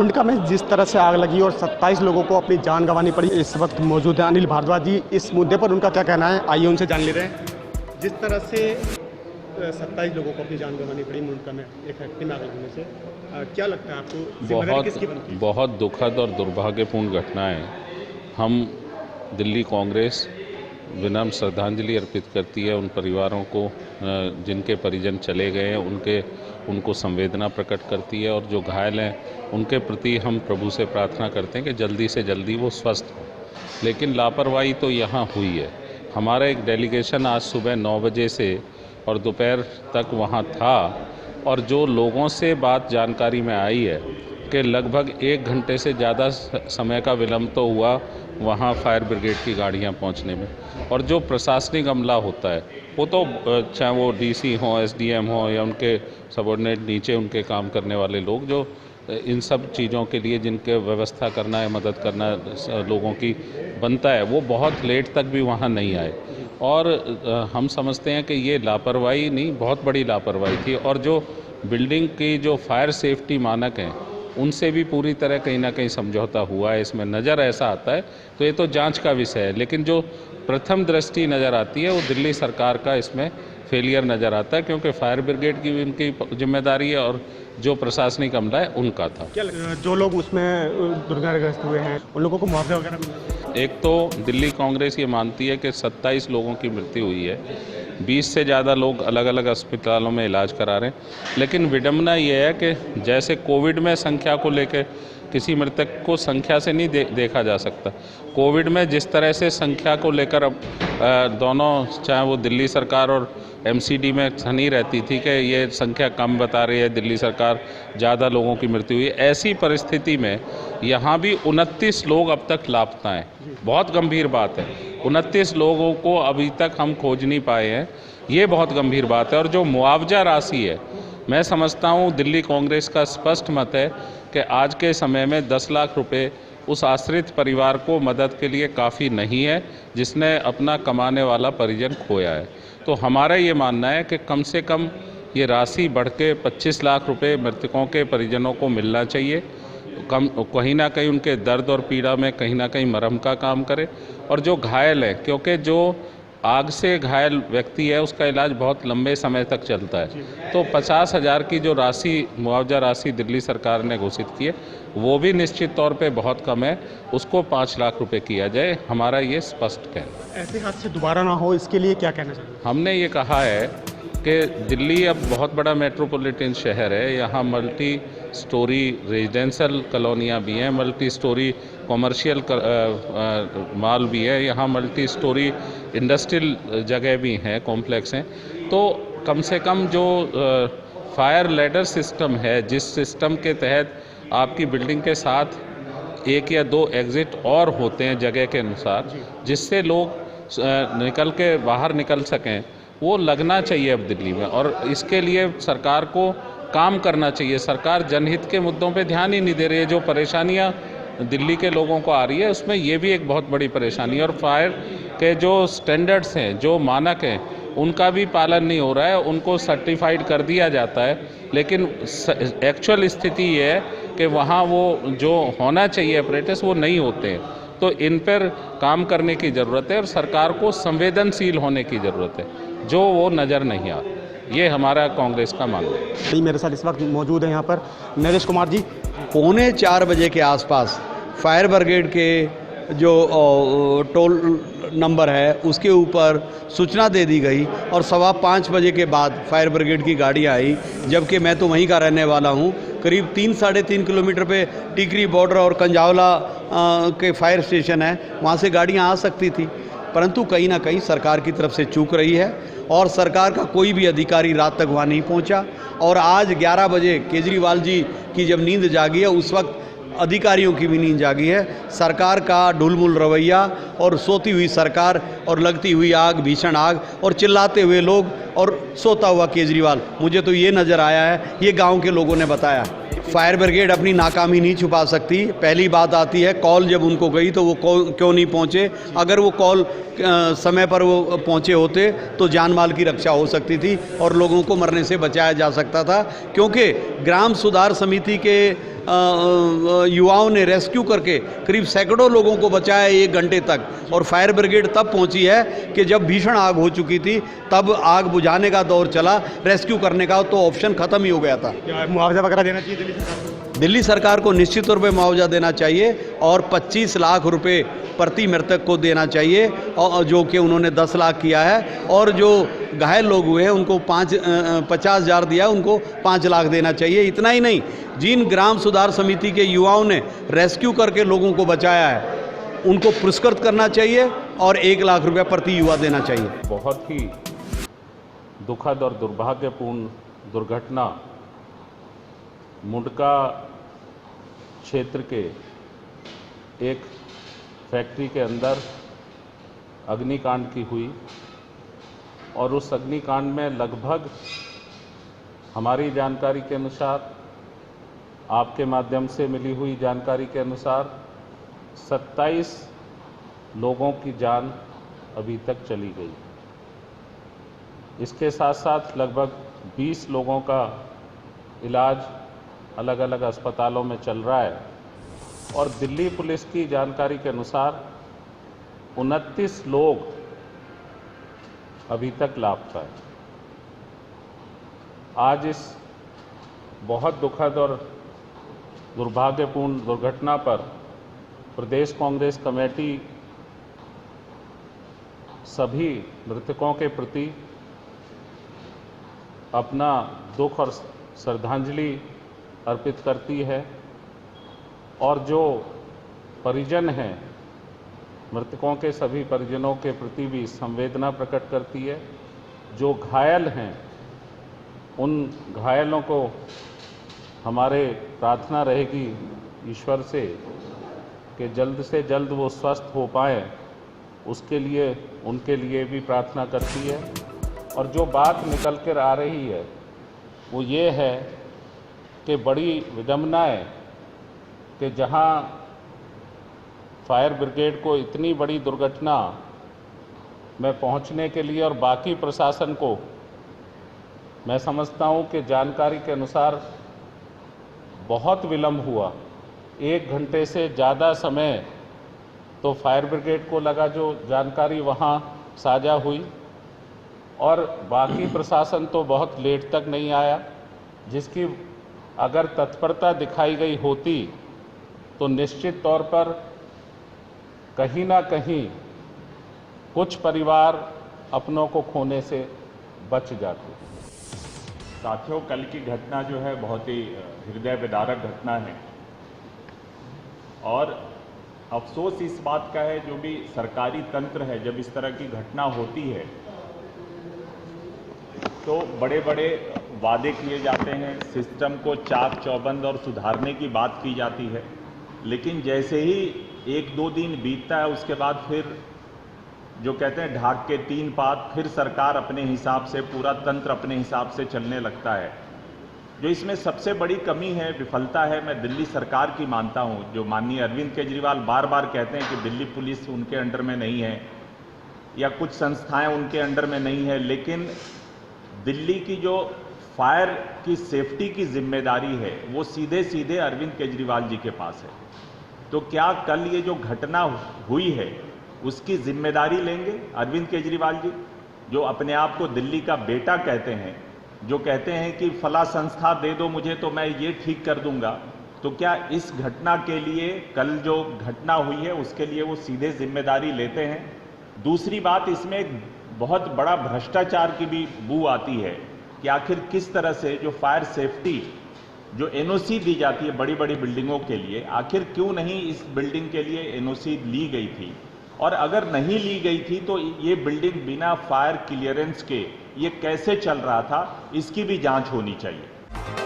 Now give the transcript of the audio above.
मुंडका में जिस तरह से आग लगी और 27 लोगों को अपनी जान गंवानी पड़ी, इस वक्त मौजूद है अनिल भारद्वाज जी। इस मुद्दे पर उनका क्या कहना है, आइए उनसे जान ले रहे हैं। जिस तरह से 27 लोगों को अपनी जान गंवानी पड़ी मुंडका में एक फैक्ट्री में आग लगने से, क्या लगता है आपको, जिम्मेदारी किसकी बनती है? बहुत दुखद और दुर्भाग्यपूर्ण घटना है। हम दिल्ली कांग्रेस विनम्र श्रद्धांजलि अर्पित करती है उन परिवारों को जिनके परिजन चले गए हैं, उनको संवेदना प्रकट करती है, और जो घायल हैं उनके प्रति हम प्रभु से प्रार्थना करते हैं कि जल्दी से जल्दी वो स्वस्थ हों। लेकिन लापरवाही तो यहाँ हुई है। हमारा एक डेलीगेशन आज सुबह 9 बजे से और दोपहर तक वहाँ था, और जो लोगों से बात जानकारी में आई है कि लगभग 1 घंटे से ज़्यादा समय का विलम्ब तो हुआ वहाँ फायर ब्रिगेड की गाड़ियाँ पहुँचने में। और जो प्रशासनिक अमला होता है वो तो चाहे वो डीसी हों, एसडीएम हों, या उनके सबऑर्डिनेट नीचे उनके काम करने वाले लोग, जो इन सब चीज़ों के लिए जिनके व्यवस्था करना है, मदद करना लोगों की बनता है, वो बहुत लेट तक भी वहाँ नहीं आए। और हम समझते हैं कि ये लापरवाही नहीं, बहुत बड़ी लापरवाही थी। और जो बिल्डिंग की जो फायर सेफ्टी मानक हैं उनसे भी पूरी तरह कहीं ना कहीं समझौता हुआ है, इसमें नज़र ऐसा आता है। तो ये तो जांच का विषय है, लेकिन जो प्रथम दृष्टि नज़र आती है वो दिल्ली सरकार का इसमें फेलियर नज़र आता है, क्योंकि फायर ब्रिगेड की भी उनकी जिम्मेदारी है और जो प्रशासनिक अमला है उनका था। क्या जो लोग उसमें दुर्घटनाग्रस्त हुए हैं उन लोगों को मुआवजा वगैरह मिला? एक तो दिल्ली कांग्रेस ये मानती है कि 27 लोगों की मृत्यु हुई है, 20 से ज़्यादा लोग अलग अलग अस्पतालों में इलाज करा रहे हैं। लेकिन विडंबना ये है कि जैसे कोविड में संख्या को लेकर किसी मृतक को संख्या से नहीं देखा जा सकता, कोविड में जिस तरह से संख्या को लेकर अब दोनों, चाहे वो दिल्ली सरकार और एमसीडी में सनी रहती थी कि ये संख्या कम बता रही है, दिल्ली सरकार ज़्यादा लोगों की मृत्यु हुई, ऐसी परिस्थिति में यहाँ भी 29 लोग अब तक लापता हैं। बहुत गंभीर बात है, 29 लोगों को अभी तक हम खोज नहीं पाए हैं, ये बहुत गंभीर बात है। और जो मुआवजा राशि है, मैं समझता हूँ दिल्ली कांग्रेस का स्पष्ट मत है कि आज के समय में 10 लाख रुपए उस आश्रित परिवार को मदद के लिए काफ़ी नहीं है जिसने अपना कमाने वाला परिजन खोया है। तो हमारा ये मानना है कि कम से कम ये राशि बढ़ के 25 लाख रुपए मृतकों के परिजनों को मिलना चाहिए। कहीं ना कहीं उनके दर्द और पीड़ा में कहीं ना कहीं मरहम का काम करे। और जो घायल है, क्योंकि जो आग से घायल व्यक्ति है उसका इलाज बहुत लंबे समय तक चलता है, तो 50,000 की जो राशि, मुआवजा राशि दिल्ली सरकार ने घोषित की है, वो भी निश्चित तौर पे बहुत कम है, उसको 5 लाख रुपए किया जाए, हमारा ये स्पष्ट कहना। ऐसे हादसे दोबारा ना हो, इसके लिए क्या कहना चाहिए? हमने ये कहा है कि दिल्ली अब बहुत बड़ा मेट्रोपॉलिटन शहर है, यहाँ मल्टी स्टोरी रेजिडेंशियल कॉलोनियाँ भी हैं, मल्टी स्टोरी कॉमर्शियल माल भी है, यहाँ मल्टी स्टोरी इंडस्ट्रियल जगह भी हैं, कॉम्प्लेक्स हैं। तो कम से कम जो फायर लैडर सिस्टम है, जिस सिस्टम के तहत आपकी बिल्डिंग के साथ 1 या 2 एग्ज़िट और होते हैं जगह के अनुसार, जिससे लोग निकल के बाहर निकल सकें, वो लगना चाहिए अब दिल्ली में। और इसके लिए सरकार को काम करना चाहिए। सरकार जनहित के मुद्दों पे ध्यान ही नहीं दे रही है। जो परेशानियां दिल्ली के लोगों को आ रही है उसमें ये भी एक बहुत बड़ी परेशानी है। और फायर के जो स्टैंडर्ड्स हैं, जो मानक हैं, उनका भी पालन नहीं हो रहा है। उनको सर्टिफाइड कर दिया जाता है, लेकिन एक्चुअल स्थिति ये है कि वहाँ वो जो होना चाहिए अपरेटस वो नहीं होते हैं। तो इन पर काम करने की ज़रूरत है और सरकार को संवेदनशील होने की ज़रूरत है, जो वो नज़र नहीं आ रहा। ये हमारा कांग्रेस का मानना है। मेरे साथ इस वक्त मौजूद है यहाँ पर नरेश कुमार जी। 3:45 बजे के आसपास फायर ब्रिगेड के जो टोल नंबर है उसके ऊपर सूचना दे दी गई और 5:15 बजे के बाद फायर ब्रिगेड की गाड़ी आई, जबकि मैं तो वहीं का रहने वाला हूँ। करीब 3-3.5 किलोमीटर पे टिकरी बॉर्डर और कंजावला के फायर स्टेशन है, वहाँ से गाड़ियाँ आ सकती थी, परंतु कहीं ना कहीं सरकार की तरफ से चूक रही है और सरकार का कोई भी अधिकारी रात तक वहाँ नहीं पहुँचा। और आज 11 बजे केजरीवाल जी की जब नींद जागी है, उस वक्त अधिकारियों की भी नींद जागी है। सरकार का ढुलमुल रवैया और सोती हुई सरकार और लगती हुई आग, भीषण आग, और चिल्लाते हुए लोग और सोता हुआ केजरीवाल, मुझे तो ये नज़र आया है, ये गांव के लोगों ने बताया। फायर ब्रिगेड अपनी नाकामी नहीं छुपा सकती। पहली बात आती है कॉल जब उनको गई तो वो कॉल क्यों नहीं पहुंचे। अगर वो कॉल समय पर वो पहुंचे होते तो जान माल की रक्षा हो सकती थी और लोगों को मरने से बचाया जा सकता था, क्योंकि ग्राम सुधार समिति के युवाओं ने रेस्क्यू करके करीब सैकड़ों लोगों को बचाया 1 घंटे तक। और फायर ब्रिगेड तब पहुंची है कि जब भीषण आग हो चुकी थी, तब आग बुझाने का दौर चला, रेस्क्यू करने का तो ऑप्शन खत्म ही हो गया था। क्या मुआवजा वगैरह देना चाहिए दिल्ली सरकार को? दिल्ली सरकार को निश्चित तौर पे मुआवजा देना चाहिए और 25 लाख रुपए प्रति मृतक को देना चाहिए, और जो कि उन्होंने 10 लाख किया है, और जो घायल लोग हुए हैं उनको 50,000 दिया, उनको 5 लाख देना चाहिए। इतना ही नहीं, जिन ग्राम सुधार समिति के युवाओं ने रेस्क्यू करके लोगों को बचाया है उनको पुरस्कृत करना चाहिए और 1 लाख रुपया प्रति युवा देना चाहिए। बहुत ही दुखद और दुर्भाग्यपूर्ण दुर्घटना मुंडका क्षेत्र के एक फैक्ट्री के अंदर अग्निकांड की हुई, और उस अग्निकांड में लगभग हमारी जानकारी के अनुसार, आपके माध्यम से मिली हुई जानकारी के अनुसार 27 लोगों की जान अभी तक चली गई। इसके साथ साथ लगभग 20 लोगों का इलाज अलग अलग अस्पतालों में चल रहा है, और दिल्ली पुलिस की जानकारी के अनुसार 29 लोग अभी तक लापता हैं। आज इस बहुत दुखद और दुर्भाग्यपूर्ण दुर्घटना पर प्रदेश कांग्रेस कमेटी सभी मृतकों के प्रति अपना दुख और श्रद्धांजलि अर्पित करती है, और जो परिजन हैं मृतकों के सभी परिजनों के प्रति भी संवेदना प्रकट करती है। जो घायल हैं उन घायलों को हमारे प्रार्थना रहेगी ईश्वर से कि जल्द से जल्द वो स्वस्थ हो पाएँ, उसके लिए उनके लिए भी प्रार्थना करती है। और जो बात निकल कर आ रही है वो ये है कि बड़ी विडंबना है कि जहां फायर ब्रिगेड को इतनी बड़ी दुर्घटना में पहुंचने के लिए और बाकी प्रशासन को, मैं समझता हूं कि जानकारी के अनुसार बहुत विलंब हुआ। 1 घंटे से ज़्यादा समय तो फायर ब्रिगेड को लगा जो जानकारी वहां साझा हुई, और बाकी प्रशासन तो बहुत लेट तक नहीं आया, जिसकी अगर तत्परता दिखाई गई होती तो निश्चित तौर पर कहीं ना कहीं कुछ परिवार अपनों को खोने से बच जाते। साथियों, कल की घटना जो है बहुत ही हृदय विदारक घटना है, और अफसोस इस बात का है जो भी सरकारी तंत्र है, जब इस तरह की घटना होती है तो बड़े बड़े वादे किए जाते हैं, सिस्टम को चाक चौबंद और सुधारने की बात की जाती है, लेकिन जैसे ही 1-2 दिन बीतता है उसके बाद फिर जो कहते हैं ढाक के 3 पात, फिर सरकार अपने हिसाब से, पूरा तंत्र अपने हिसाब से चलने लगता है। जो इसमें सबसे बड़ी कमी है, विफलता है, मैं दिल्ली सरकार की मानता हूं। जो माननीय अरविंद केजरीवाल बार बार कहते हैं कि दिल्ली पुलिस उनके अंडर में नहीं है या कुछ संस्थाएं उनके अंडर में नहीं है, लेकिन दिल्ली की जो फायर की सेफ्टी की जिम्मेदारी है वो सीधे सीधे अरविंद केजरीवाल जी के पास है। तो क्या कल ये जो घटना हुई है उसकी जिम्मेदारी लेंगे अरविंद केजरीवाल जी, जो अपने आप को दिल्ली का बेटा कहते हैं, जो कहते हैं कि फला संस्था दे दो मुझे तो मैं ये ठीक कर दूंगा? तो क्या इस घटना के लिए, कल जो घटना हुई है उसके लिए वो सीधे जिम्मेदारी लेते हैं? दूसरी बात, इसमें एक बहुत बड़ा भ्रष्टाचार की भी बू आती है कि आखिर किस तरह से जो फायर सेफ्टी जो एनओसी दी जाती है बड़ी बड़ी बिल्डिंगों के लिए, आखिर क्यों नहीं इस बिल्डिंग के लिए एनओसी ली गई थी, और अगर नहीं ली गई थी तो ये बिल्डिंग बिना फायर क्लियरेंस के ये कैसे चल रहा था, इसकी भी जांच होनी चाहिए।